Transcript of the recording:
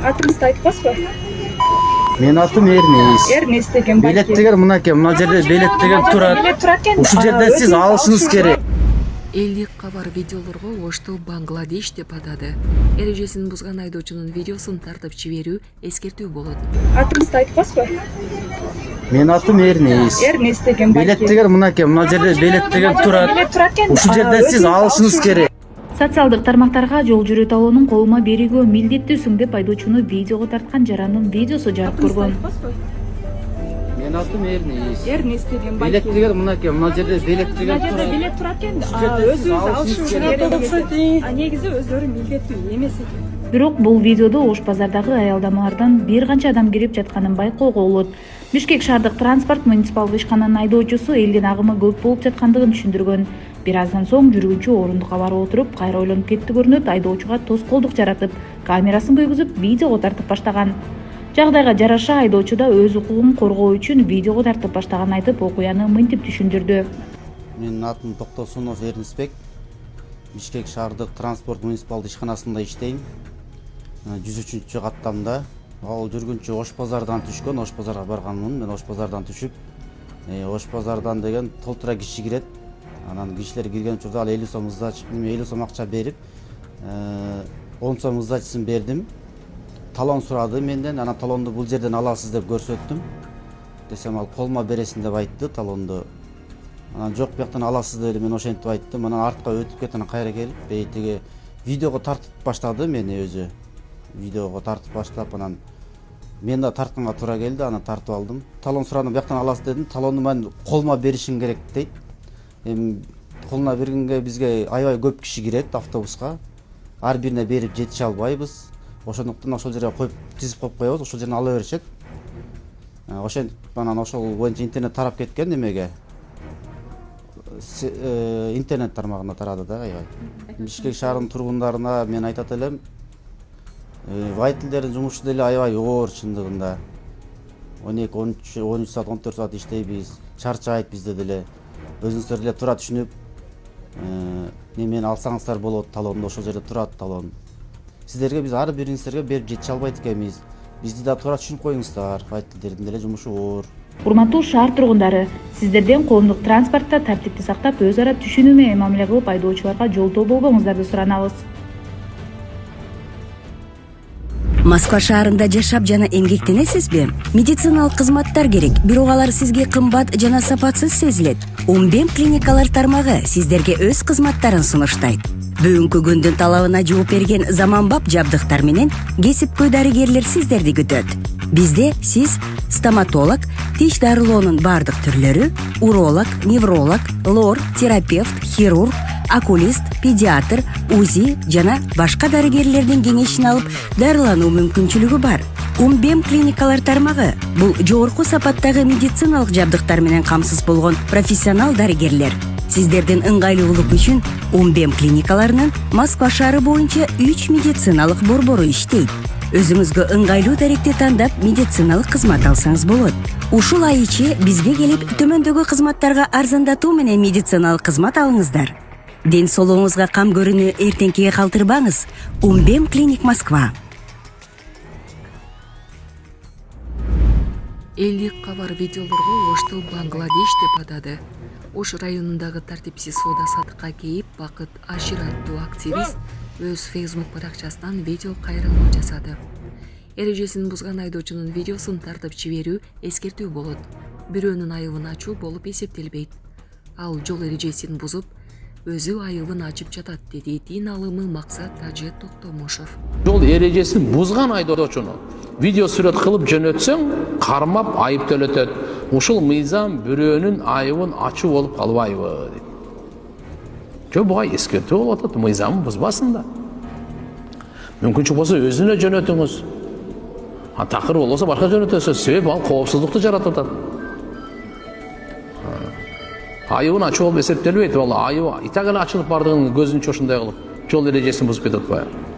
Атыңызды айтпасбы? Менин атым Эрнис. Эрнис деген балки. Билеттигер мынакей, мына жерде билеттигер турат. Билет турат экен. Ушул жерден сиз алышыңыз керек. Элдик кабар видеолорго ошту Бангладеш деп атады. Эрежесин бузган айдоочунун видеосун тартып жиберүү эскертүү болот. Атыңызды айтпасбы? Менин атым Эрнис. Эрнис деген балки. Билеттигер мынакей, мына жерде билеттигер турат. Билет турат экен. Ушул жерден сиз алышыңыз керек. Социалдык тармактарга жол жүрүү талоонун колума берүүгө милдеттүүсүң деп айдоочуну видеого тарткан жарандын видеосу жарык көргөн. Менин атым Эрнис. Эрнис деген балки. Билеттигер мынакей, мына жерде билеттигер турат. Билет турат экен. Өзүңүз Өзүңүз алышыңыз керек. Негизи өздөрү милдеттүү эмес экен. Бирок бул видеодо Ош базардагы аялдамалардан бир канча адам кирип жатканын байкоого болот. Бишкек шаардык транспорт муниципалдык ишкананын айдоочусу элдин агымы көп болуп жаткандыгын түшүндүргөн. Бир аздан соң жүргүнчү орундукка барып отуруп, кайра ойлонуп кетти көрүнөт, айдоочуга тоскоолдук жаратып, камерасын көйгүзүп, видеого тартып баштаган. Жагдайга жараша айдоочу да өз укугун коргоо үчүн видеого тартып баштаганын айтып, окуяны мынтип түшүндүрдү. Менин атым Токтосунов Эрнисбек. Бишкек шаардык транспорт муниципалдык ишканасында иштейм. 103 каттамда. Ал жүргүнчү Ош базардан түшкөн, Ош базарга барганмын. Мен Ош базардан түшүп, Ош базардан деген толтура киши кирет. Анан кишилер кирген учурда ал 50 сом сдача, 50 сом акча берип, 10 сом сдачасын бердим. Талон сурады менден, анан талонду бул жерден аласыз деп көрсөттүм. Десем ал колума бересиң деп айтты талонду. Анан жок, бияктан аласыз деп мен ошентип айттым. Анан артка өтүп кетип, анан кайра келип, бейтиги видеого тартып баштады мени өзү. Видеого тартып баштап, анан мен да тартканга туура келди, анан тартып алдым. Талон сурадым, бияктан аласыз дедим. Талонду мен колума беришиң керек дейт. Эми колуна бергенге бизге аябай көп киши кирет автобуска. Ар бирине берип жетише албайбыз. Ошондуктан ошол жерге коюп тизип коюп коебуз, ошол жерден ала беришет. Ошентип анан ошол боюнча интернет тарап кеткен немеге. Интернет тармагына тарады да аябай. Бишкек шаарынын тургундарына мен айтат элем, водительдердин жумушу деле аябай оор чындыгында. 12-13 саат, 14 саат иштейбиз, чарчайт бизде деле. Өзүңүздөр деле туура түшүнүп, немени алсаңыздар болот, талонду ошол жерде турат талон. Сиздерге биз ар бириңиздерге берип жетише албайт экенбиз. Бизди да туура түшүнүп коюңуздар, водительдердин деле жумушу оор. Урматтуу шаар тургундары, сиздерден коомдук транспортто тартипти сактап, өз ара түшүнүү менен мамиле кылып, айдоочуларга жолтоо болбоңуздарды суранабыз. Москва шаарында жашап жана эмгектенесизби? Медициналык кызматтар керек, бирок алар сизге кымбат жана сапатсыз сезилет. Умбем клиникалар тармагы сиздерге өз кызматтарын сунуштайт. Бүгүнкү күндүн талабына жооп берген заманбап жабдыктар менен кесипкөй дарыгерлер сиздерди күтөт. Бизде сиз стоматолог, тиш дарылоонун бардык түрлөрү, уролог, невролог, лор, терапевт, хирург, окулист, педиатр, УЗИ жана башка дарыгерлердин кеңешин алып дарылануу мүмкүнчүлүгү бар. Умбем клиникалар тармагы бул жогорку сапаттагы медициналык жабдыктар менен камсыз болгон профессионал дарыгерлер. Сиздердин ыңгайлуулук үчүн Умбем клиникаларынын Москва шаары боюнча 3 медициналык борбору иштейт. Өзүңүзгө ыңгайлуу даректи тандап медициналык кызмат алсаңыз болот. Ушул ай ичи бизге келип төмөндөгү кызматтарга арзандатуу менен медициналык кызмат алыңыздар. Ден соолугуңузга кам көрүүнү эртеңкиге калтырбаңыз. Умбем клиник Москва. Элдик кабар видеолорго Ошту Бангладеш деп атады. Ош районундагы тартипсиз соода саттыкка кейип, Бакыт Ашир аттуу активист өз Facebook баракчасынан видео кайрылуу жасады. Эрежесин бузган айдоочунун видеосун тартып жиберүү эскертүү болот. Бирөөнүн айыбын ачуу болуп эсептелбейт. Ал жол эрежесин бузуп, өзү айыбын ачып жатат, деди дин алымы Максат Тажы Токтомушов. Жол эрежесин бузган айдоочуну видео сүрөт кылып жөнөтсөң, кармап айып төлөтөт. Ушул мыйзам бирөөнүн айыбын ачуу болуп калбайбы дейт. Жо буга эскертүү болуп атат, мыйзамын бузбасын да. Мүмкүнчүлүк болсо өзүнө жөнөтүңүз. Такыр болбосо башка жөнөтөсүз. Себеби ал коопсуздукту жаратып атат. Айыбын ачуу болуп эсептелбейт. Ал айыбы итак эле ачылып бардыгын көзүнчө ошондой кылып жол эрежесин бузуп кетип атпайбы.